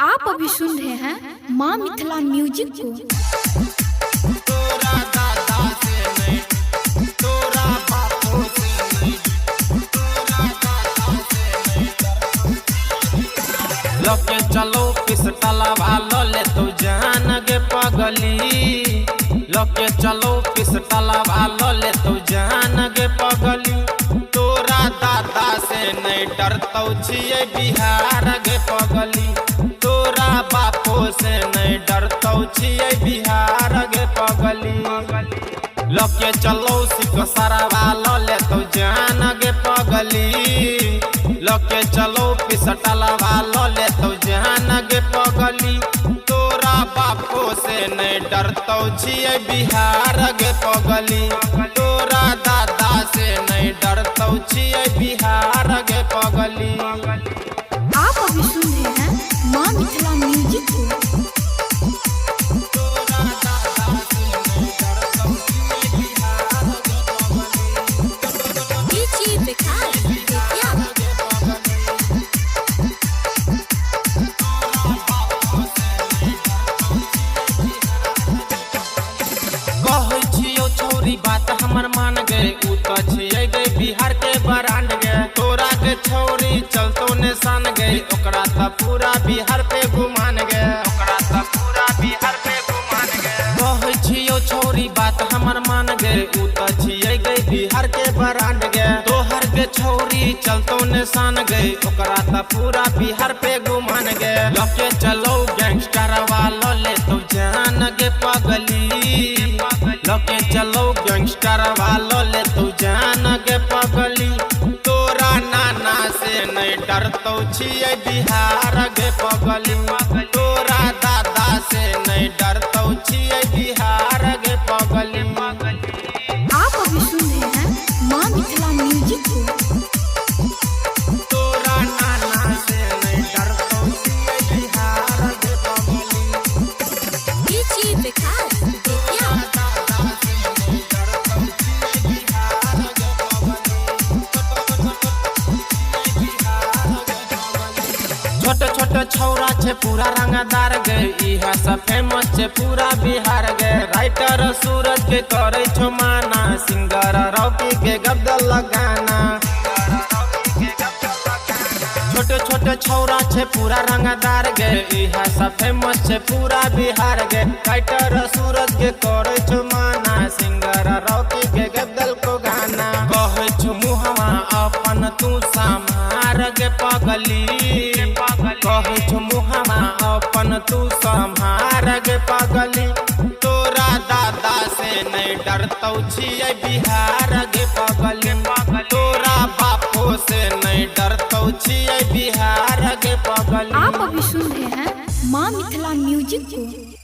आप अभी सुन रहे हैं माँ मिथिला म्यूजिक को। तोरा दादा से नहीं, तोरा बापू से नहीं, तोरा दादा से नहीं। लके चलो पिस्टला वालो ले तू जान गे पगली। लके चलो पिस्टला वालो ले तू जान गे पगली। तोरा दादा से नहीं डरतौ छियै बिहार गे पगली। तोरा बापो से नहीं डरतौ छियै बिहार गे पगली। लके चलो सिकसरा वालो ले तू जान गे पगली। लके चलो पिसटला वालो ले तू जान गे पगली। तोरा बापो से नहीं डरतौ छियै बिहार गे पगली। तोरा दादा से नहीं डरतौ छियै बिहार गे पगली। आप अभी सुन रहे हैं माँ मिथिला म्यूजिक को। तोरा दादा से नहीं डरतौ छियै बिहार गे पगली। ये चीज बेकार है क्या? कहै छियौ छौरी बात हमर मान गए। उ त छियै गे बिहार के बरांड गे। तोरा के छौरी चलतो निशान गए। ओकरा त पूरा बिहार पे घुमान गे। ओकरा त पूरा बिहार पे घुमान गे। कहै छियौ छौरी बात हमर मान गए। उ त छियै गे बिहार के बरांड गे। तोहर के छौरी चलतो निशान गए। ओकरा त पूरा बिहार पे घुमान गे। लके चलो गैंगस्टर वालो ले तू जान गे पगली। लके चलो गैंगस्टर वालो ले तू जान गे पगली। तोरा नाना से नहीं डरतौ छियै बिहार गे पगली। तोरा दादा से नहीं डरतौ छियै बिहार गे पगली। आप अभी सुन रहे हैं माँ मिथिला म्यूजिक को। तोरा नाना से नहीं डरतौ छियै बिहार गे पगली। ये चीज बेकार है क्या? दादा से नहीं डरतौ छियै बिहार गे पगली। छोटे छोटे छौरा छे पूरा रंगदार गे। इहा सब फेमस छे पूरा बिहार गे। राइटर सूरज के करे छो माना। सिंगर रॉकी के गब्दल लगाना। छोटे छोटे छौरा छे पूरा रंगदार गे। इहा सब फेमस छे पूरा बिहार गे। राइटर सूरज के करे छो माना। सिंगर रॉकी के गब्दल को गाना। कहे छो मुहवा अपन तू संभार गे पगली। कहे छो मुहवा अपन तू संभार गे पगली। तोरा दादा से नहीं डरतौ छियै बिहार गे पगली। तोरा बापो से नहीं डरतौ छियै बिहार गे पगली। आप अभी सुन रहे हैं माँ मिथिला म्यूजिक को।